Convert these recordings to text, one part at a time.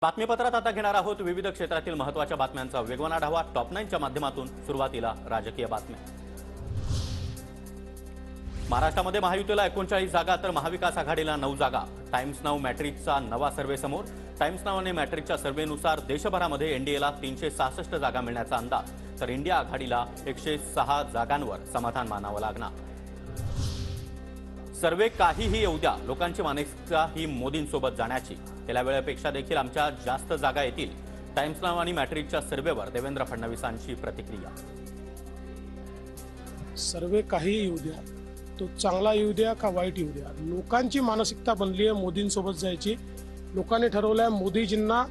बातमीपत्रात आता घेणार आहोत विविध क्षेत्रातील महत्त्वाच्या बातम्यांचा वेगवान आढावा टॉप 9च्या माध्यमातून। सुरुवातीला राजकीय बातम्या। महाराष्ट्रामध्ये महायुतीला 39 जागा तर महाविकास आघाडीला 9 जागा। टाइम्स नाऊ मॅट्रिकचा नवा सर्व्हे समोर। टाइम्स नाऊ आणि मॅट्रिकच्या सर्व्हेनुसार देशभरामध्ये एनडीएला 366 जागा मिळण्याचा अंदाज, तर इंडिया आघाडीला 106 जागांवर समाधान मानावं लागणार। सर्वे काहीही येऊ द्या, लोकांची मानसिकता ही मोदींसोबत जाण्याची। गेल्या वेळेपेक्षा देखील आमच्या जास्त जागा येतील। टाइम्स नाऊ आणि मॅट्रिकच्या सर्व्हेवर देवेंद्र फडणवीसांची प्रतिक्रिया। सर्वे काहीही येऊ द्या, तो चांगला येऊ द्या का वाईट येऊ द्या, लोकांची मानसिकता बनली आहे मोदींसोबत जायची। लोकांनी ठरवलंय मोदीजींना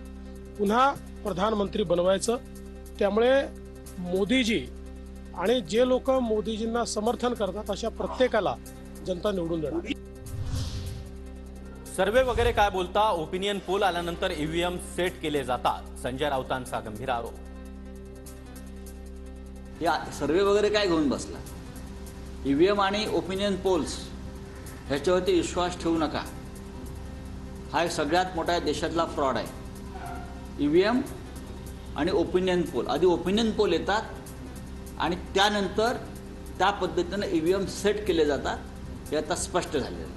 पुन्हा प्रधानमंत्री बनवायचं। त्यामुळे मोदीजी आणि जे लोक मोदीजींना समर्थन करतात अशा प्रत्येकाला जनता निवडून देणार। सर्वे वगैरे काय बोलता, ओपिनियन पोल आल्यानंतर ईव्हीएम सेट केले जातात, संजय राऊतांचा गंभीर आरोप। या सर्वे वगैरे काय घेऊन बसला, ईव्हीएम आणि ओपिनियन पोल्स ह्याच्यावरती विश्वास ठेवू नका। हा एक सगळ्यात मोठा देशातला फ्रॉड आहे। ईव्हीएम आणि ओपिनियन पोल, आधी ओपिनियन पोल येतात आणि त्यानंतर त्या पद्धतीने ईव्हीएम सेट केले जातात, हे आता स्पष्ट झालेलं आहे।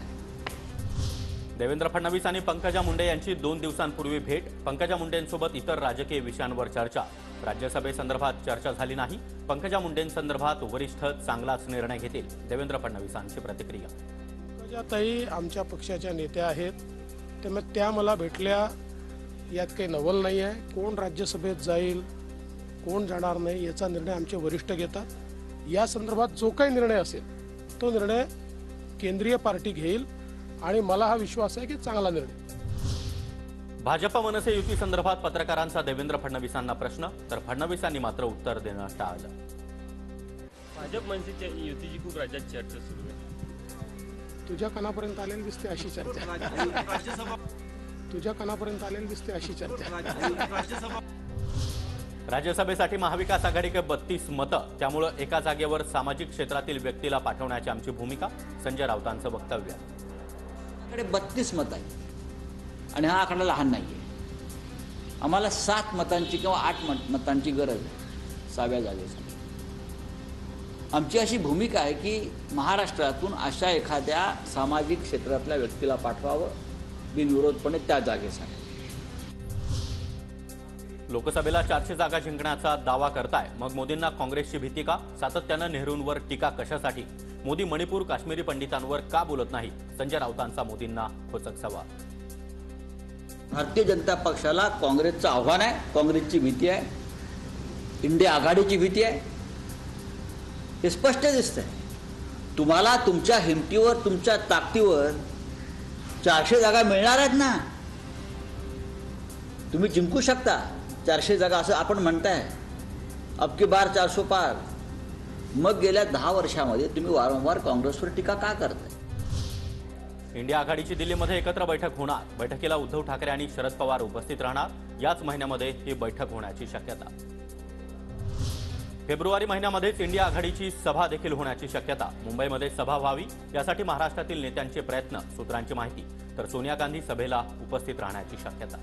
देवेंद्र फडणवीस आणि पंकजा मुंडे यांची 2 दिवसांपूर्वी भेट। पंकजा मुंडेंसोबत इतर राजकीय विषयांवर चर्चा। राज्यसभेसंदर्भात चर्चा झाली नाही। पंकजा मुंडेंसंदर्भात वरिष्ठ चांगलाच निर्णय घेतील, देवेंद्र फडणवीसांची प्रतिक्रिया। पंकजाताई आमच्या पक्षाच्या नेत्या आहेत, त्यामुळे त्या मला भेटल्या, यात काही नवल नाही आहे। कोण राज्यसभेत जाईल कोण जाणार नाही याचा निर्णय आमचे वरिष्ठ घेतात। या संदर्भात जो काही निर्णय असेल तो निर्णय केंद्रीय पार्टी घेईल आणि मला हा विश्वास आहे की चांगला निर्णय। भाजप मनसे युती संदर्भात पत्रकारांचा देवेंद्र फडणवीसांना प्रश्न, तर फडणवीसांनी मात्र उत्तर देणं टाळलं। भाजप मनसेच्या युतीची खूप राज्यात चर्चा सुरू आहे। तुझ्या कानापर्यंत आलेली दिसते अशी चर्चा, तुझ्या कानापर्यंत आलेली दिसते अशी चर्चा। राज्यसभेसाठी महाविकास आघाडीकडे 32 मतं, त्यामुळे एका जागेवर सामाजिक क्षेत्रातील व्यक्तीला पाठवण्याची आमची भूमिका, संजय राऊतांचं वक्तव्य। कडे 32 मतं आहे आणि हा आकडा लहान नाही आहे। आम्हाला 7 मतांची किंवा 8 मतांची गरज आहे 6व्या जागेसाठी। आमची अशी भूमिका आहे की महाराष्ट्रातून अशा एखाद्या सामाजिक क्षेत्रातल्या व्यक्तीला पाठवावं बिनविरोधपणे त्या जागेसाठी। लोकसभेला 400 जागा जिंकण्याचा दावा करताय, मग मोदींना काँग्रेसची भीती का? सातत्यानं नेहरूंवर टीका कशासाठी? मोदी मणिपूर काश्मीरी पंडितांवर का बोलत नाही? संजय राऊतांचा मोदींना खोचक सवाल। भारतीय जनता पक्षाला काँग्रेसचं आव्हान आहे, काँग्रेसची भीती आहे, इंडिया आघाडीची भीती आहे, हे स्पष्ट दिसतंय। तुम्हाला तुमच्या हिमतीवर तुमच्या ताकदीवर 400 जागा मिळणार आहेत ना, तुम्ही जिंकू शकता 400 जागा असं आपण म्हणताय, अब की बार 400 पार। मग गेल्या 10 वर्षामध्ये तुम्ही वारंवार काँग्रेसवर टीका का करताय? इंडिया आघाडीची दिल्लीमध्ये एकत्र बैठक होणार। बैठकीला उद्धव ठाकरे आणि शरद पवार उपस्थित राहणार। याच महिन्यामध्ये ही बैठक होण्याची शक्यता। फेब्रुवारी महिन्यामध्येच इंडिया आघाडीची सभा देखील होण्याची शक्यता। मुंबईमध्ये सभा व्हावी यासाठी महाराष्ट्रातील नेत्यांचे प्रयत्न, सूत्रांची माहिती, तर सोनिया गांधी सभेला उपस्थित राहण्याची शक्यता।